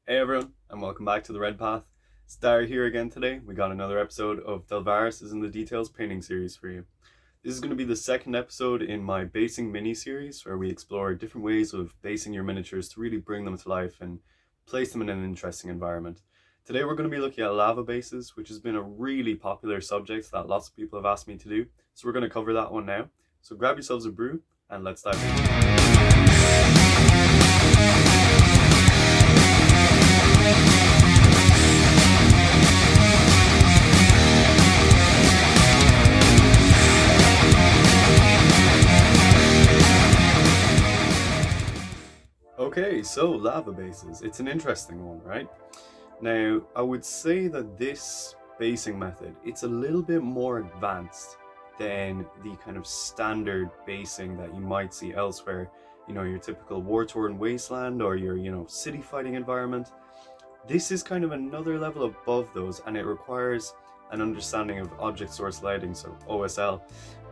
Hey everyone, and welcome back to the Red Path. It's Dara here again today. We got another episode of Delvarus is in the Details painting series for you. This is going to be the second episode in my basing mini series where we explore different ways of basing your miniatures to really bring them to life and place them in an interesting environment. Today we're going to be looking at lava bases, which has been a really popular subject that lots of people have asked me to do. So we're going to cover that one now. So grab yourselves a brew and let's dive in. Okay, so lava bases. It's an interesting one, right? Now, I would say that this basing method, it's a little bit more advanced than the kind of standard basing that you might see elsewhere. You know, your typical war-torn wasteland or your, city fighting environment. This is kind of another level above those, and it requires an understanding of object source lighting, so OSL,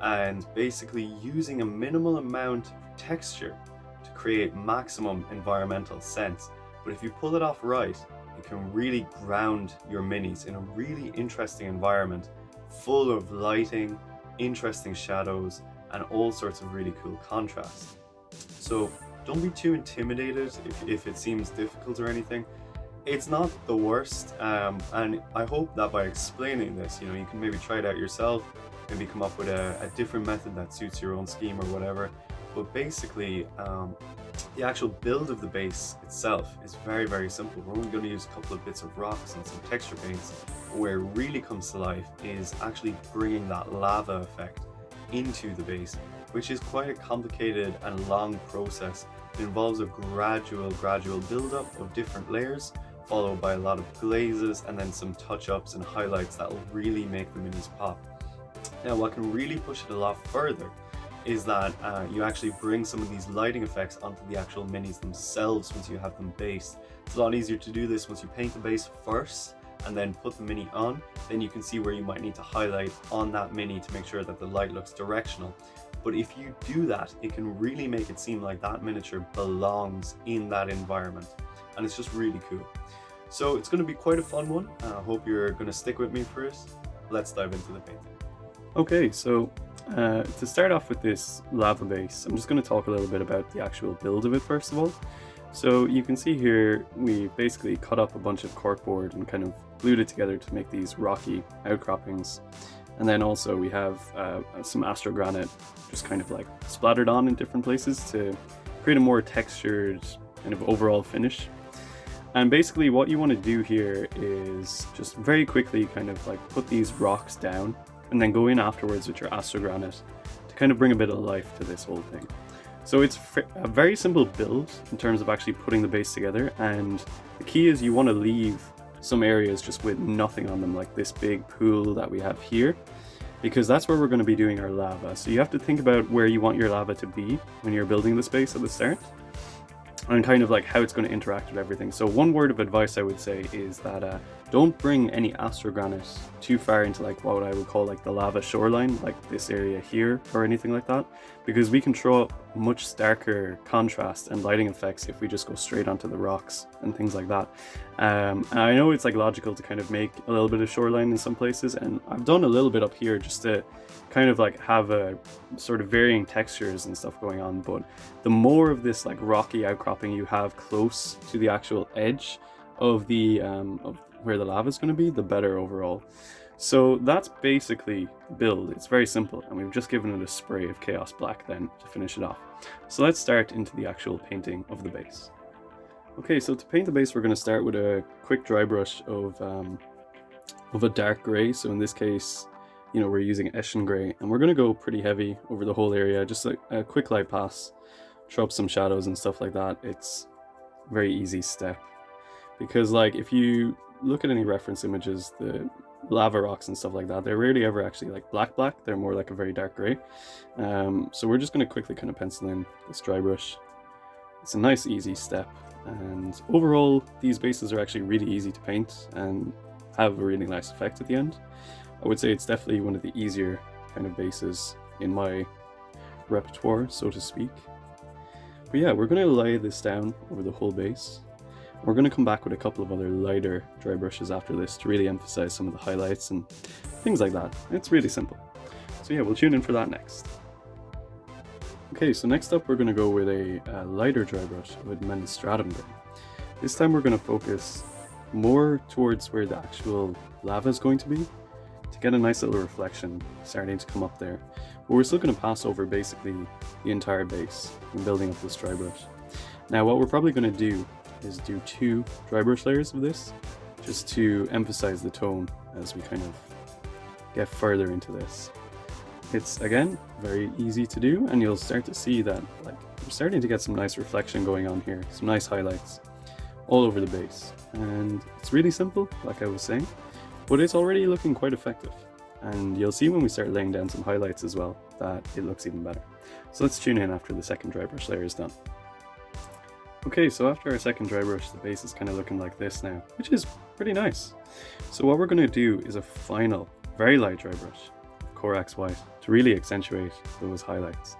and basically using a minimal amount of texture to create maximum environmental sense. But if you pull it off right, it can really ground your minis in a really interesting environment full of lighting, interesting shadows, and all sorts of really cool contrast. So don't be too intimidated if it seems difficult or anything. It's not the worst, and I hope that by explaining this, you can maybe try it out yourself, maybe come up with a different method that suits your own scheme or whatever. But basically, the actual build of the base itself is very, very simple. We're only going to use a couple of bits of rocks and some texture paints. Where it really comes to life is actually bringing that lava effect into the base, which is quite a complicated and long process. It involves a gradual build-up of different layers, followed by a lot of glazes and then some touch-ups and highlights that will really make the minis pop. Now, what can really push it a lot further is that you actually bring some of these lighting effects onto the actual minis themselves once you have them based. It's a lot easier to do this once you paint the base first and then put the mini on. Then you can see where you might need to highlight on that mini to make sure that the light looks directional. But if you do that, it can really make it seem like that miniature belongs in that environment, and it's just really cool. So it's going to be quite a fun one. I hope you're going to stick with me for it. Let's dive into the painting. Okay, so to start off with this lava base, I'm just going to talk a little bit about the actual build of it first of all. So you can see here we basically cut up a bunch of corkboard and kind of glued it together to make these rocky outcroppings. And then also we have some astro granite just kind of like splattered on in different places to create a more textured kind of overall finish. And basically what you want to do here is just very quickly kind of like put these rocks down and then go in afterwards with your astro granite to kind of bring a bit of life to this whole thing. So it's a very simple build in terms of actually putting the base together, and the key is you want to leave some areas just with nothing on them, like this big pool that we have here, because that's where we're going to be doing our lava. So you have to think about where you want your lava to be when you're building the space at the start, and kind of like how it's going to interact with everything. So one word of advice I would say is that don't bring any astro granite too far into like what I would call like the lava shoreline, like this area here or anything like that, because we can throw up much starker contrast and lighting effects if we just go straight onto the rocks and things like that. And I know it's like logical to kind of make a little bit of shoreline in some places, and I've done a little bit up here just to kind of like have a sort of varying textures and stuff going on, but the more of this like rocky outcropping you have close to the actual edge of the of where the lava is going to be, the better overall. So that's basically the build. It's very simple, and we've just given it a spray of chaos black then to finish it off. So let's start into the actual painting of the base. Okay, so to paint the base we're going to start with a quick dry brush of a dark gray. So in this case, we're using Eshin gray, and we're going to go pretty heavy over the whole area, just like a quick light pass, throw up some shadows and stuff like that. It's a very easy step, because like if you look at any reference images, the lava rocks and stuff like that, they're rarely ever actually like black, they're more like a very dark gray. So we're just going to quickly kind of pencil in this dry brush. It's a nice easy step, and overall these bases are actually really easy to paint and have a really nice effect at the end. I would say it's definitely one of the easier kind of bases in my repertoire, so to speak. But yeah, we're going to lay this down over the whole base. We're going to come back with a couple of other lighter dry brushes after this to really emphasize some of the highlights and things like that. It's really simple. So yeah, we'll tune in for that next. Okay, so next up we're going to go with a lighter dry brush with Menstratum Gray. This time we're going to focus more towards where the actual lava is going to be to get a nice little reflection starting to come up there. But we're still going to pass over basically the entire base and building up this dry brush. Now what we're probably going to do is do 2 dry brush layers of this just to emphasize the tone as we kind of get further into this. It's again very easy to do, and you'll start to see that like we're starting to get some nice reflection going on here, some nice highlights all over the base. And it's really simple, like I was saying, but it's already looking quite effective. And you'll see when we start laying down some highlights as well that it looks even better. So let's tune in after the second dry brush layer is done. Okay, so after our second dry brush, the base is kind of looking like this now, which is pretty nice. So what we're going to do is a final, very light dry brush, Corax White, to really accentuate those highlights.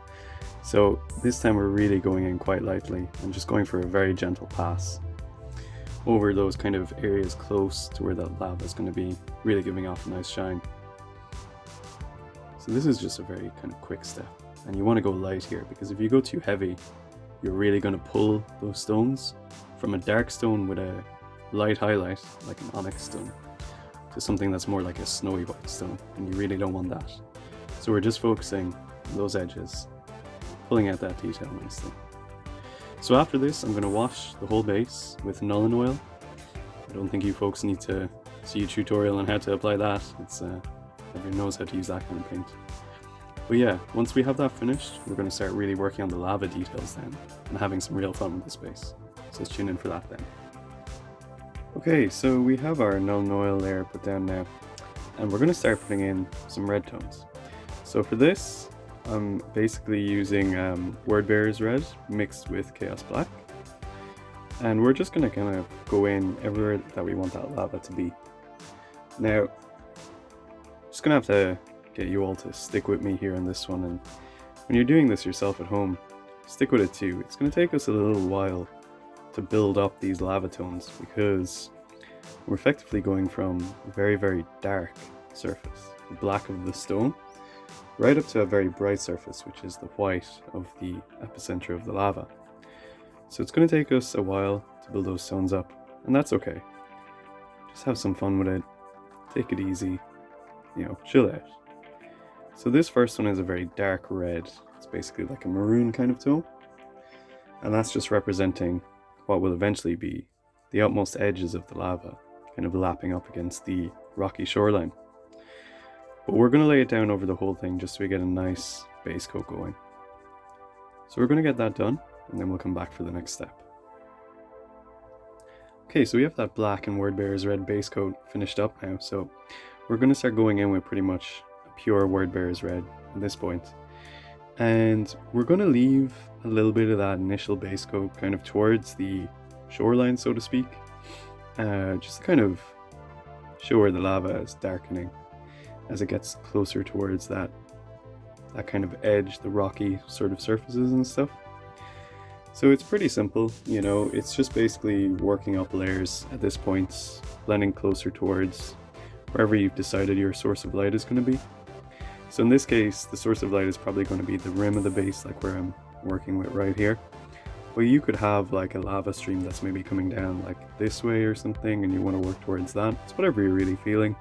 So this time we're really going in quite lightly and just going for a very gentle pass over those kind of areas close to where the lava is going to be, really giving off a nice shine. So this is just a very kind of quick step, and you want to go light here, because if you go too heavy, you're really going to pull those stones from a dark stone with a light highlight, like an onyx stone, to something that's more like a snowy white stone, and you really don't want that. So we're just focusing on those edges, pulling out that detail nicely. So after this, I'm going to wash the whole base with Nuln Oil. I don't think you folks need to see a tutorial on how to apply that. It's everyone knows how to use that kind of paint. But yeah, once we have that finished, we're going to start really working on the lava details then, and having some real fun with the space. So let's tune in for that then. Okay, so we have our Nuln Oil layer put down now, and we're going to start putting in some red tones. So for this, I'm basically using Wordbearer's Red mixed with Chaos Black, and we're just going to kind of go in everywhere that we want that lava to be. Now, just going to have to get you all to stick with me here on this one, and when you're doing this yourself at home, stick with it too. It's going to take us a little while to build up these lava tones, because we're effectively going from a very, very dark surface, the black of the stone, right up to a very bright surface, which is the white of the epicenter of the lava. So it's going to take us a while to build those tones up, and that's okay. Just have some fun with it, take it easy, you know, chill out. So this first one is a very dark red. It's basically like a maroon kind of tone, and that's just representing what will eventually be the utmost edges of the lava, kind of lapping up against the rocky shoreline. But we're going to lay it down over the whole thing just so we get a nice base coat going. So we're going to get that done, and then we'll come back for the next step. Okay, so we have that black and Wordbearer's Red base coat finished up now, so we're going to start going in with pretty much a pure Wordbearer's Red at this point. And we're going to leave a little bit of that initial base coat kind of towards the shoreline, so to speak, just to kind of show where the lava is darkening as it gets closer towards that kind of edge, the rocky sort of surfaces and stuff. So it's pretty simple, you know, it's just basically working up layers at this point, blending closer towards wherever you've decided your source of light is going to be. So in this case, the source of light is probably going to be the rim of the base, like where I'm working with right here. But you could have like a lava stream that's maybe coming down like this way or something, and you want to work towards that. It's whatever you're really feeling.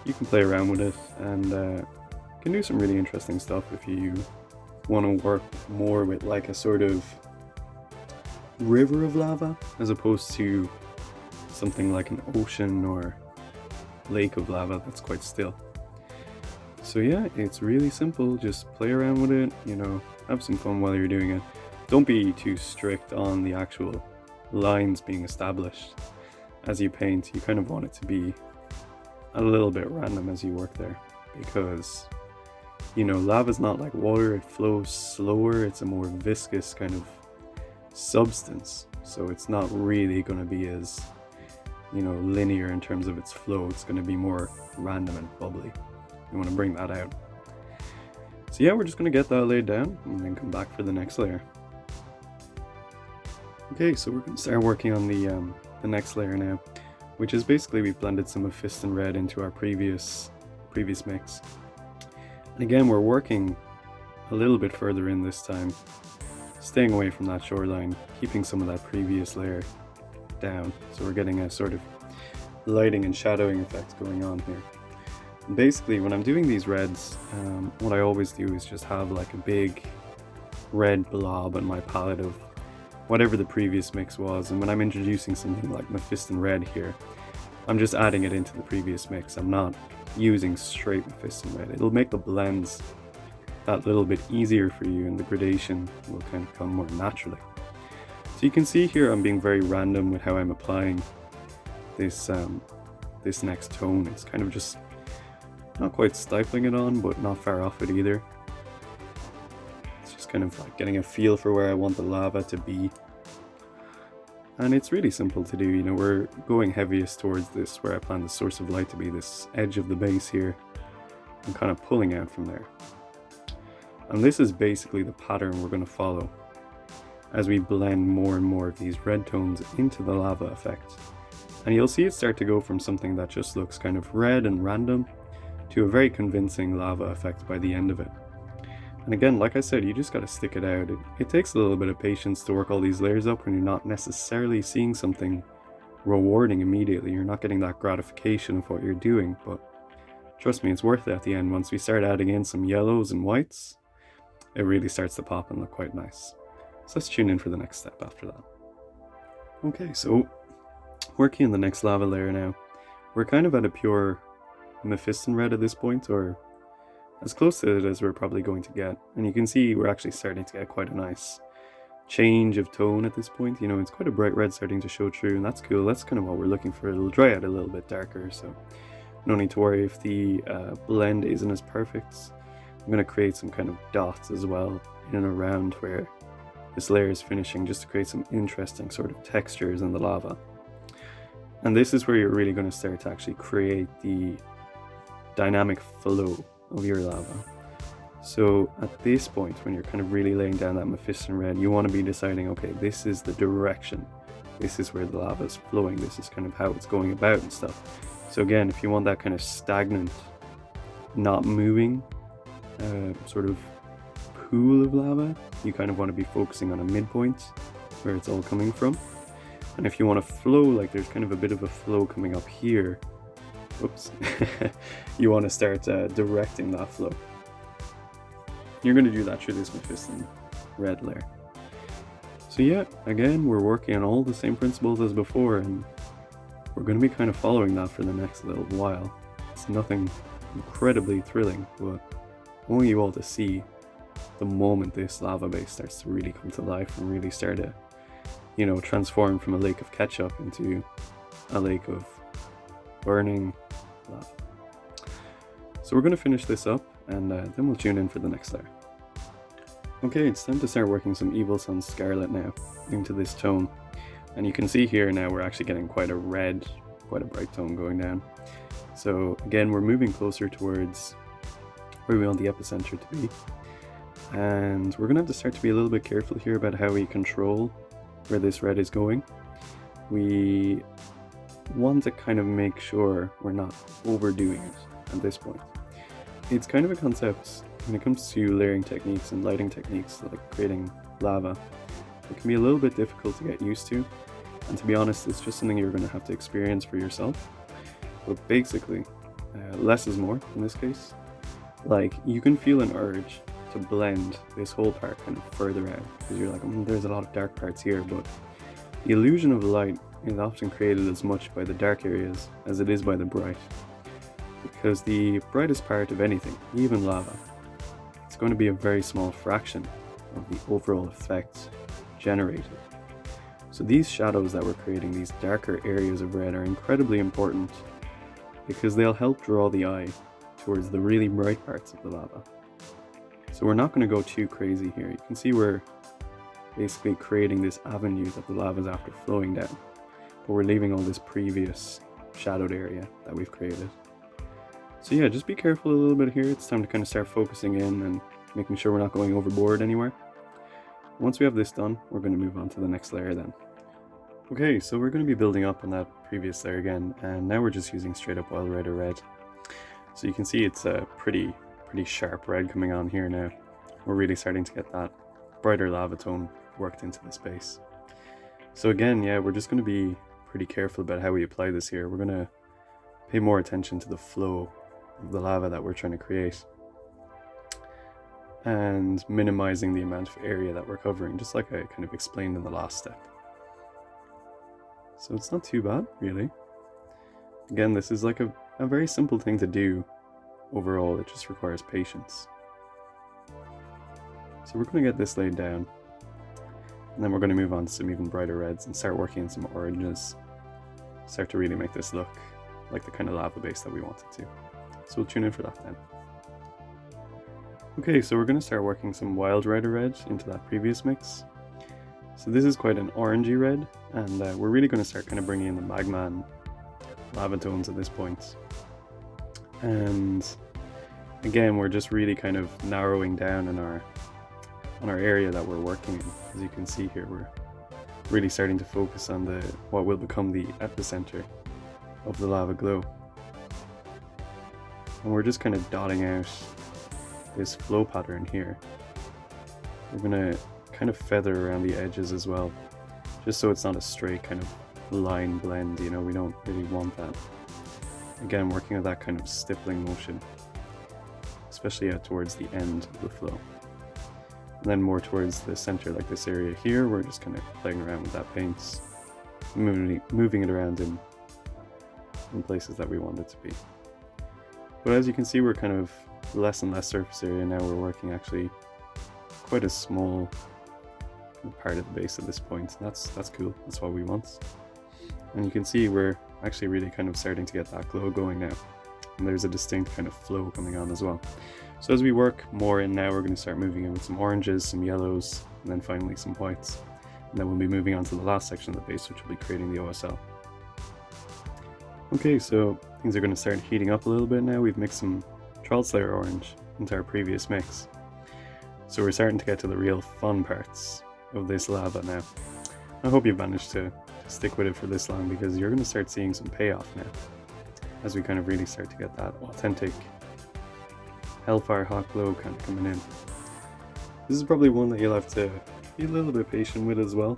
You can play around with it, and can do some really interesting stuff if you want to work more with like a sort of river of lava, as opposed to something like an ocean or lake of lava that's quite still. So yeah, it's really simple, just play around with it, you know, have some fun while you're doing it. Don't be too strict on the actual lines being established as you paint. You kind of want it to be a little bit random as you work there, because, you know, lava's not like water, it flows slower, it's a more viscous kind of substance, so it's not really going to be as, you know, linear in terms of its flow. It's going to be more random and bubbly. You want to bring that out. So yeah, we're just going to get that laid down and then come back for the next layer. Okay, so we're going to start working on the the next layer now, which is basically we've blended some Mephiston red into our previous mix. And again, we're working a little bit further in this time, staying away from that shoreline, keeping some of that previous layer down. So we're getting a sort of lighting and shadowing effect going on here. And basically, when I'm doing these reds, what I always do is just have like a big red blob on my palette of whatever the previous mix was, and when I'm introducing something like Mephiston red here, I'm just adding it into the previous mix. I'm not using straight Mephiston red. It'll make the blends that little bit easier for you, and the gradation will kind of come more naturally. So you can see here I'm being very random with how I'm applying this this next tone. It's kind of just not quite stifling it on, but not far off it either. It's just kind of like getting a feel for where I want the lava to be. And it's really simple to do, you know, we're going heaviest towards this, where I plan the source of light to be this edge of the base here, and kind of pulling out from there. And this is basically the pattern we're going to follow as we blend more and more of these red tones into the lava effect. And you'll see it start to go from something that just looks kind of red and random to a very convincing lava effect by the end of it. And again, like I said, you just got to stick it out. It takes a little bit of patience to work all these layers up when you're not necessarily seeing something rewarding immediately. You're not getting that gratification of what you're doing, but trust me, it's worth it at the end. Once we start adding in some yellows and whites, it really starts to pop and look quite nice. So let's tune in for the next step after that. Okay, so working in the next lava layer now, we're kind of at a pure Mephiston red at this point, or as close to it as we're probably going to get. And you can see we're actually starting to get quite a nice change of tone at this point. You know, it's quite a bright red starting to show through, and that's cool. That's kind of what we're looking for. It'll dry out a little bit darker, so no need to worry if the blend isn't as perfect. I'm going to create some kind of dots as well in and around where this layer is finishing, just to create some interesting sort of textures in the lava. And this is where you're really going to start to actually create the dynamic flow of your lava. So at this point, when you're kind of really laying down that Mephiston red, you want to be deciding, okay, this is the direction, this is where the lava is flowing, this is kind of how it's going about and stuff. So again, if you want that kind of stagnant, not moving sort of pool of lava, you kind of want to be focusing on a midpoint where it's all coming from. And if you want to flow, like there's kind of a bit of a flow coming up here, whoops, you want to start directing that flow. You're going to do that through this Mephiston red layer. So yeah, again, we're working on all the same principles as before, and we're going to be kind of following that for the next little while. It's nothing incredibly thrilling, but I want you all to see the moment this lava base starts to really come to life and really start to, you know, transform from a lake of ketchup into a lake of burning lava. So we're going to finish this up, and then we'll tune in for the next layer. Okay, it's time to start working some Evil Sun Scarlet now into this tone. And you can see here now we're actually getting quite a red, quite a bright tone going down. So again, we're moving closer towards where we want the epicenter to be. And we're going to have to start to be a little bit careful here about how we control where this red is going. We want to kind of make sure we're not overdoing it at this point. It's kind of a concept when it comes to layering techniques and lighting techniques, like creating lava. It can be a little bit difficult to get used to, and to be honest, it's just something you're going to have to experience for yourself. But basically, less is more in this case. Like, you can feel an urge to blend this whole part kind of further out, because you're like, there's a lot of dark parts here, but the illusion of light is often created as much by the dark areas as it is by the bright. Because the brightest part of anything, even lava, it's going to be a very small fraction of the overall effect generated. So these shadows that we're creating, these darker areas of red, are incredibly important because they'll help draw the eye towards the really bright parts of the lava. So we're not going to go too crazy here. You can see we're basically creating this avenue that the lava is after flowing down, but we're leaving all this previous shadowed area that we've created. So yeah, just be careful a little bit here. It's time to kind of start focusing in and making sure we're not going overboard anywhere. Once we have this done, we're going to move on to the next layer then. Okay, so we're going to be building up on that previous layer again, and now we're just using straight up oil red or red. So you can see it's a pretty sharp red coming on here now. We're really starting to get that brighter lava tone worked into the space. So again, yeah, we're just going to be pretty careful about how we apply this here. We're going to pay more attention to the flow of the lava that we're trying to create, and minimizing the amount of area that we're covering, just like I kind of explained in the last step. So it's not too bad, really. Again, this is like a very simple thing to do overall. It just requires patience. So we're going to get this laid down, and then we're going to move on to some even brighter reds and start working in some oranges. Start to really make this look like the kind of lava base that we want it to. So we'll tune in for that then. Okay, so we're going to start working some wild red or red into that previous mix. So this is quite an orangey red, and we're really going to start kind of bringing in the magma and lava tones at this point. And again, we're just really kind of narrowing down on our area that we're working in. As you can see here, we're really starting to focus on what will become the epicenter of the lava glow. And we're just kind of dotting out this flow pattern here. We're going to kind of feather around the edges as well, just so it's not a straight kind of line blend, you know, we don't really want that. Again, working with that kind of stippling motion, especially out towards the end of the flow. And then more towards the center, like this area here, we're just kind of playing around with that paint, moving it around in places that we want it to be. But as you can see, we're kind of less and less surface area now. We're working actually quite a small part of the base at this point. That's cool. That's what we want. And you can see we're actually really kind of starting to get that glow going now. And there's a distinct kind of flow coming on as well. So as we work more in now, we're going to start moving in with some oranges, some yellows, and then finally some whites. And then we'll be moving on to the last section of the base, which will be creating the OSL. Okay, so things are going to start heating up a little bit now. We've mixed some Troll Slayer orange into our previous mix. So we're starting to get to the real fun parts of this lava now. I hope you've managed to stick with it for this long, because you're going to start seeing some payoff now as we kind of really start to get that authentic hellfire hot glow kind of coming in. This is probably one that you'll have to be a little bit patient with as well.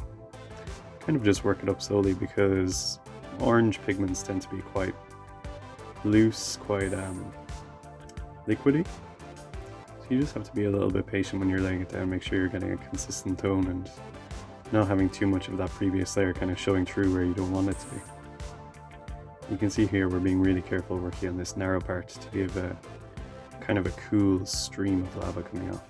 Kind of just work it up slowly, because orange pigments tend to be quite loose, quite liquidy. So you just have to be a little bit patient when you're laying it down. Make sure you're getting a consistent tone and not having too much of that previous layer kind of showing through where you don't want it to be. You can see here we're being really careful working on this narrow part to give a kind of a cool stream of lava coming off.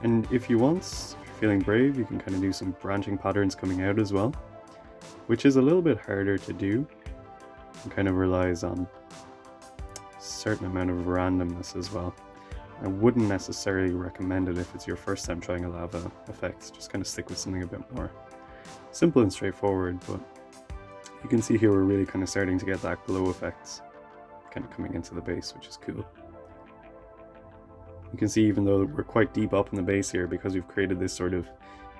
And if you want, if you're feeling brave, you can kind of do some branching patterns coming out as well, which is a little bit harder to do and kind of relies on a certain amount of randomness as well. I wouldn't necessarily recommend it if it's your first time trying a lava effect. Just kind of stick with something a bit more simple and straightforward. But you can see here we're really kind of starting to get that glow effect kind of coming into the base, which is cool. You can see even though we're quite deep up in the base here, because we've created this sort of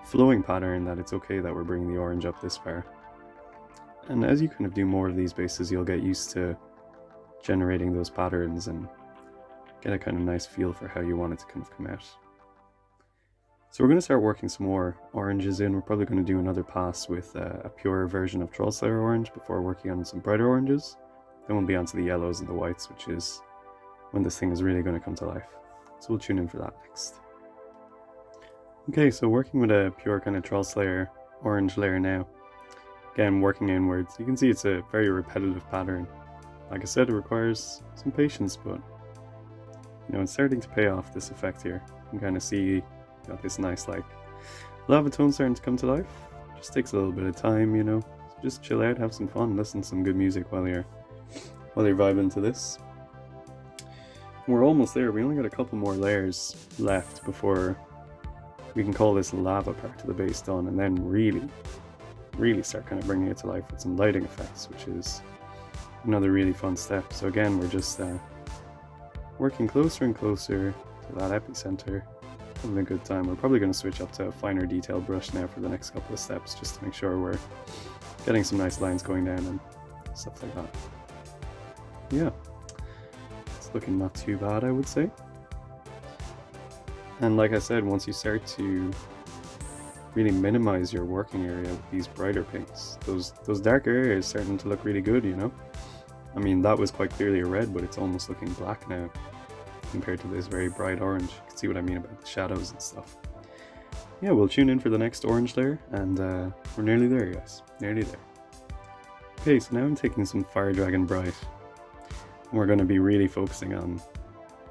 flowing pattern, that it's okay that we're bringing the orange up this far. And as you kind of do more of these bases, you'll get used to generating those patterns and get a kind of nice feel for how you want it to kind of come out. So we're going to start working some more oranges in. We're probably going to do another pass with a pure version of Troll Slayer orange before working on some brighter oranges. Then we'll be onto the yellows and the whites, which is when this thing is really going to come to life. So we'll tune in for that next. Okay, so working with a pure kind of Troll Slayer orange layer now. Again, working inwards. You can see it's a very repetitive pattern. Like I said, it requires some patience, but you know, it's starting to pay off, this effect here. You can kind of see got this nice like lava tone starting to come to life. Just takes a little bit of time, you know. So just chill out, have some fun, listen to some good music while you're vibing to this. We're almost there. We only got a couple more layers left before we can call this lava part of the base done, and then really start kind of bringing it to life with some lighting effects, which is another really fun step. So again, we're just working closer and closer to that epicenter, having a good time. We're probably going to switch up to a finer detail brush now for the next couple of steps, just to make sure we're getting some nice lines going down and stuff like that. Yeah, it's looking not too bad, I would say. And like I said, once you start to really minimize your working area with these brighter pinks, those darker areas starting to look really good, you know? I mean, that was quite clearly a red, but it's almost looking black now compared to this very bright orange. You can see what I mean about the shadows and stuff. Yeah, we'll tune in for the next orange layer, and we're nearly there, guys. Nearly there. Okay, so now I'm taking some Fire Dragon Bright, and we're going to be really focusing on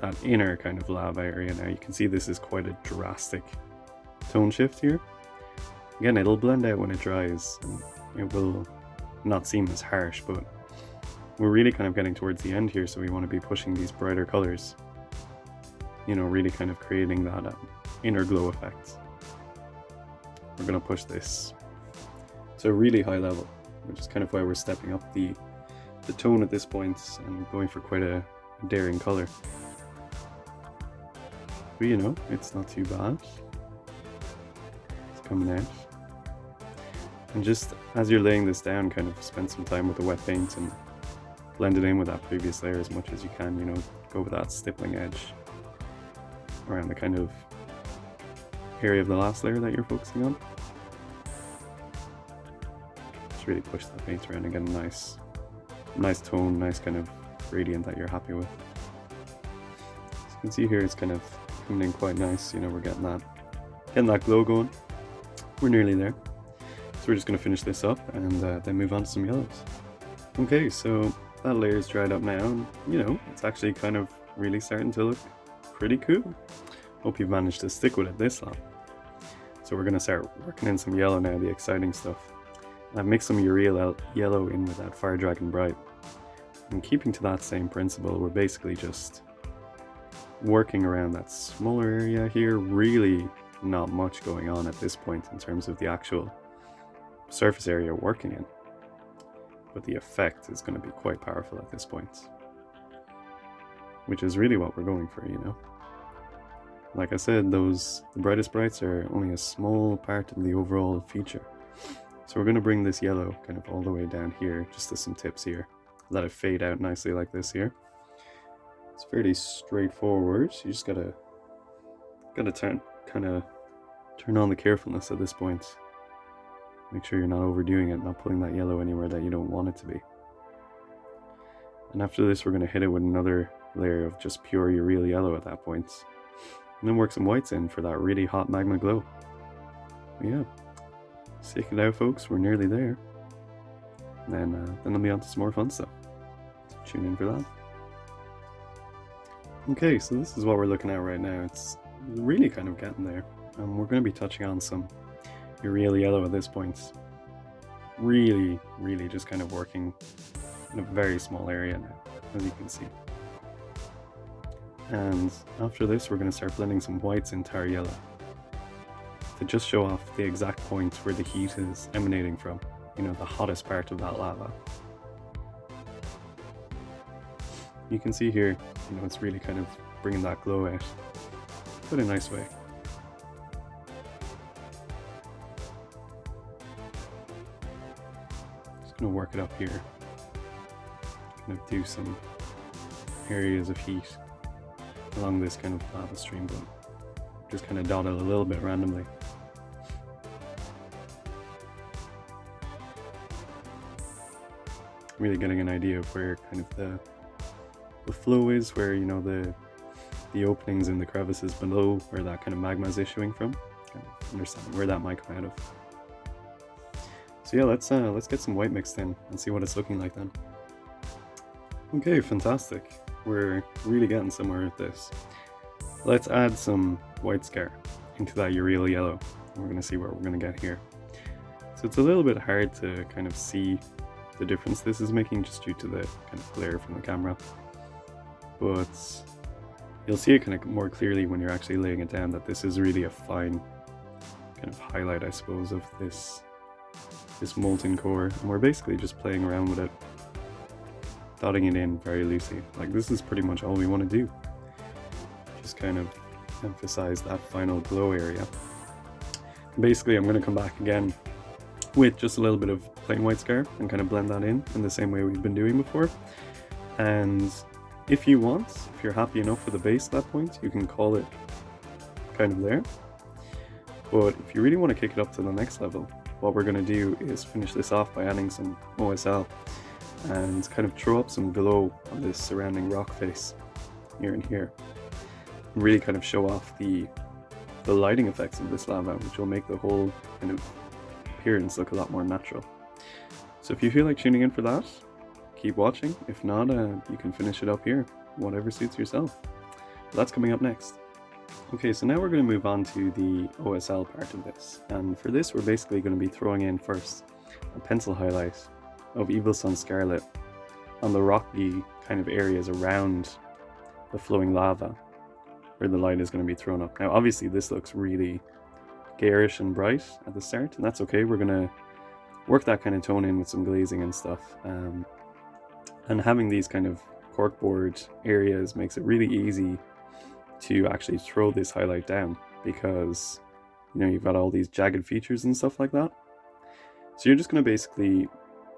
that inner kind of lava area now. You can see this is quite a drastic tone shift here. Again, it'll blend out when it dries, and it will not seem as harsh, but we're really kind of getting towards the end here, so we want to be pushing these brighter colors. You know, really kind of creating that inner glow effect. We're going to push this to a really high level, which is kind of why we're stepping up the tone at this point and going for quite a daring color. But you know, it's not too bad. It's coming out. And just as you're laying this down, kind of spend some time with the wet paint and blend it in with that previous layer as much as you can, you know, go with that stippling edge around the kind of area of the last layer that you're focusing on. Just really push that paint around and get a nice tone, nice kind of gradient that you're happy with. As you can see here, it's kind of coming in quite nice, you know, we're getting that glow going. We're nearly there. So we're just going to finish this up and then move on to some yellows. Okay, so that layer's dried up now, and you know, it's actually kind of really starting to look pretty cool. Hope you've managed to stick with it this long. So we're going to start working in some yellow now, the exciting stuff. I've mixed some urea yellow in with that Fire Dragon Bright. And keeping to that same principle, we're basically just working around that smaller area here. Really not much going on at this point in terms of the actual surface area we're working in. But the effect is going to be quite powerful at this point. Which is really what we're going for, you know. Like I said, the brightest brights are only a small part of the overall feature. So we're going to bring this yellow kind of all the way down here, just to some tips here. Let it fade out nicely like this here. It's fairly straightforward. You just gotta turn on the carefulness at this point. Make sure you're not overdoing it, not putting that yellow anywhere that you don't want it to be. And after this, we're going to hit it with another layer of just pure urea yellow at that point. And then work some whites in for that really hot magma glow. But yeah, stick it out, folks. We're nearly there. And then I'll be on to some more fun stuff. So tune in for that. Okay, so this is what we're looking at right now. It's really kind of getting there. We're going to be touching on some urea yellow at this point. Really just kind of working in a very small area now, as you can see. And after this, we're going to start blending some whites into our yellow to just show off the exact point where the heat is emanating from, you know, the hottest part of that lava. You can see here, you know, it's really kind of bringing that glow out quite a nice way. Just going to work it up here. Kind of do some areas of heat along this kind of lava stream, but just kind of dot it a little bit randomly. Really getting an idea of where kind of the flow is, where, you know, the openings in the crevices below, where that kind of magma is issuing from. Kind of understanding where that might come out of. So yeah, let's get some white mixed in and see what it's looking like then. Okay, fantastic. We're really getting somewhere with this. Let's add some white scar into that urea yellow. And we're going to see what we're going to get here. So it's a little bit hard to kind of see the difference this is making just due to the kind of glare from the camera. But you'll see it kind of more clearly when you're actually laying it down, that this is really a fine kind of highlight, I suppose, of this molten core. And we're basically just playing around with it, dotting it in very loosely. Like, this is pretty much all we want to do. Just kind of emphasize that final glow area. Basically, I'm going to come back again with just a little bit of plain white scar and kind of blend that in the same way we've been doing before. And if you want, if you're happy enough with the base at that point, you can call it kind of there. But if you really want to kick it up to the next level, what we're going to do is finish this off by adding some OSL and kind of throw up some glow on this surrounding rock face here and here, and really kind of show off the lighting effects of this lava, which will make the whole kind of appearance look a lot more natural. So if you feel like tuning in for that, keep watching. If not, you can finish it up here, whatever suits yourself. But that's coming up next. Okay, so now we're going to move on to the OSL part of this, and for this we're basically going to be throwing in first a pencil highlight of Evil Sun Scarlet on the rocky kind of areas around the flowing lava where the light is going to be thrown up. Now obviously this looks really garish and bright at the start, and that's okay. We're going to work that kind of tone in with some glazing and stuff, and having these kind of corkboard areas makes it really easy to actually throw this highlight down, because you know you've got all these jagged features and stuff like that. So you're just going to basically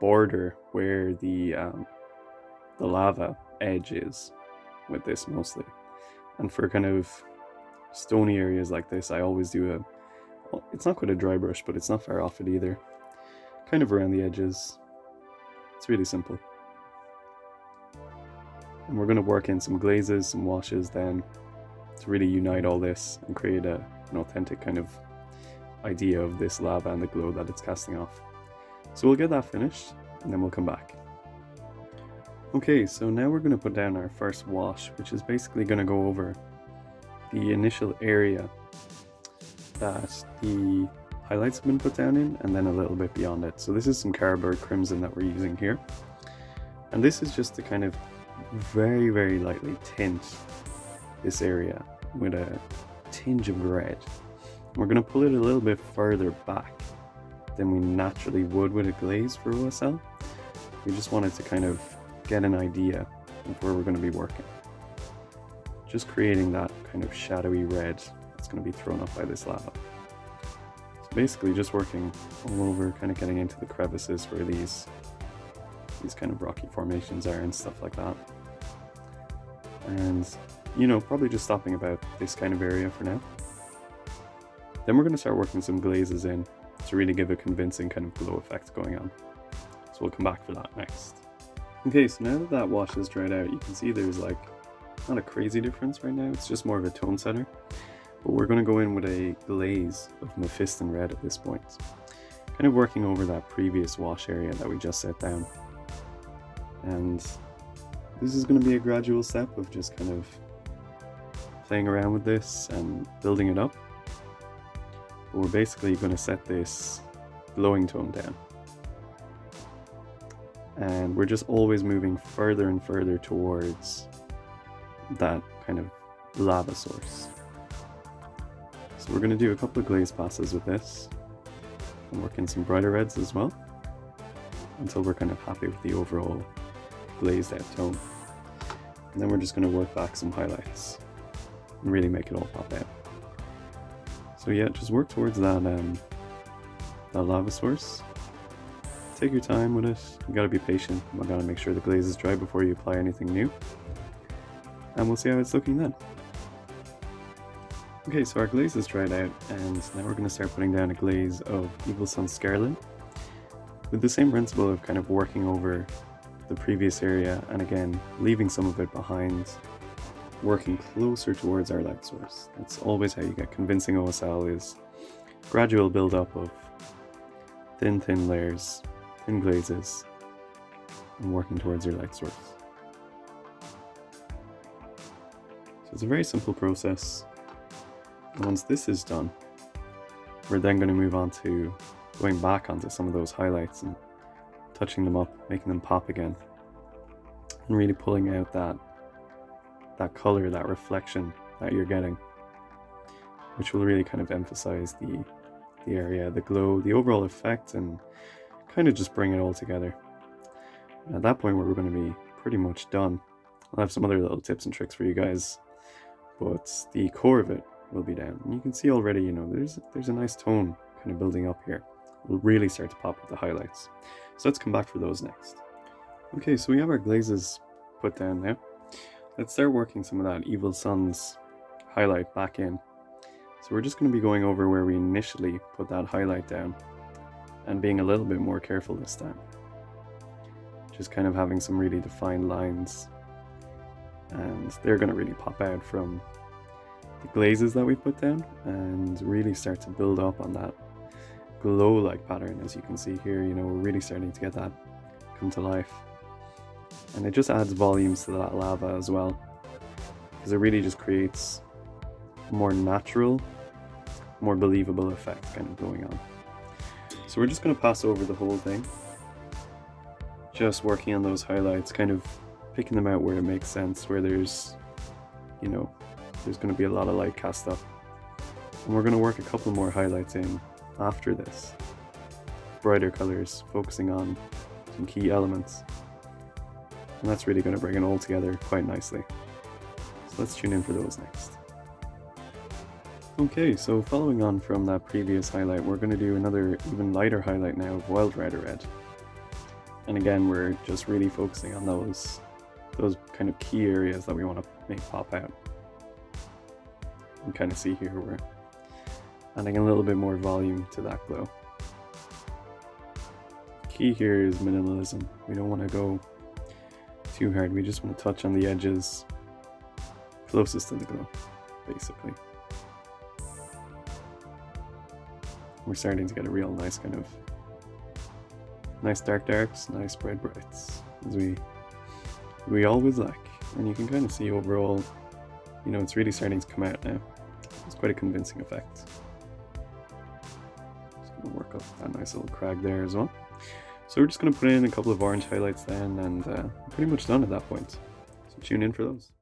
border where the lava edge is with this mostly. And for kind of stony areas like this, I always do well, it's not quite a dry brush, but it's not far off it either, kind of around the edges. It's really simple. And we're going to work in some glazes, some washes then, to really unite all this and create an authentic kind of idea of this lava and the glow that it's casting off. So we'll get that finished and then we'll come back. Okay, so now we're going to put down our first wash, which is basically going to go over the initial area that the highlights have been put down in, and then a little bit beyond it. So this is some Carabird Crimson that we're using here, and this is just to kind of very, very lightly tint this area with a tinge of red. We're going to pull it a little bit further back than we naturally would with a glaze for OSL. We just wanted to kind of get an idea of where we're going to be working. Just creating that kind of shadowy red that's going to be thrown up by this lava. So basically just working all over, kind of getting into the crevices where these kind of rocky formations are and stuff like that. And you know, probably just stopping about this kind of area for now. Then we're going to start working some glazes in to really give a convincing kind of glow effect going on. So we'll come back for that next. Okay, so now that that wash has dried out, you can see there's like not a crazy difference right now, it's just more of a tone setter. But we're going to go in with a glaze of Mephiston Red at this point, kind of working over that previous wash area that we just set down. And this is going to be a gradual step of just kind of playing around with this and building it up. But we're basically going to set this glowing tone down. And we're just always moving further and further towards that kind of lava source. So we're going to do a couple of glaze passes with this and work in some brighter reds as well, until we're kind of happy with the overall glazed out tone. And then we're just going to work back some highlights and really make it all pop out. So yeah, just work towards that lava source. Take your time with it. You gotta be patient. You gotta make sure the glaze is dry before you apply anything new. And we'll see how it's looking then. Okay, so our glaze is dried out, and now we're gonna start putting down a glaze of Evil Sun Scarlet, with the same principle of kind of working over the previous area, and again, leaving some of it behind, working closer towards our light source. That's always how you get convincing OSL, is gradual build up of thin layers, thin glazes, and working towards your light source. So it's a very simple process. And once this is done, we're then going to move on to going back onto some of those highlights and touching them up, making them pop again, and really pulling out that color, that reflection that you're getting, which will really kind of emphasize the area, the glow, the overall effect, and kind of just bring it all together. And at that point, we're going to be pretty much done. I'll have some other little tips and tricks for you guys, but the core of it will be down. And you can see already, you know, there's a nice tone kind of building up here. We'll really start to pop with the highlights. So let's come back for those next. Okay, so we have our glazes put down now. Let's start working some of that Evil Sun's highlight back in. So we're just going to be going over where we initially put that highlight down and being a little bit more careful this time. Just kind of having some really defined lines, and they're going to really pop out from the glazes that we put down and really start to build up on that glow-like pattern. As you can see here, you know, we're really starting to get that come to life. And it just adds volumes to that lava as well, because it really just creates a more natural, more believable effect kind of going on. So we're just going to pass over the whole thing, just working on those highlights, kind of picking them out where it makes sense, where there's, you know, there's going to be a lot of light cast up. And we're going to work a couple more highlights in after this, brighter colors, focusing on some key elements. And that's really going to bring it all together quite nicely. So let's tune in for those next. Okay, so following on from that previous highlight, we're going to do another even lighter highlight now of Wild Rider Red. And again, we're just really focusing on those kind of key areas that we want to make pop out. You can kind of see here we're adding a little bit more volume to that glow. Key here is minimalism. We don't want to go too hard, we just want to touch on the edges closest to the glow, basically. We're starting to get a real nice kind of nice darks, nice bright brights, as we always like. And you can kind of see overall, you know, it's really starting to come out now. It's quite a convincing effect. Just gonna work up that nice little crag there as well. So we're just going to put in a couple of orange highlights then, and pretty much done at that point. So tune in for those.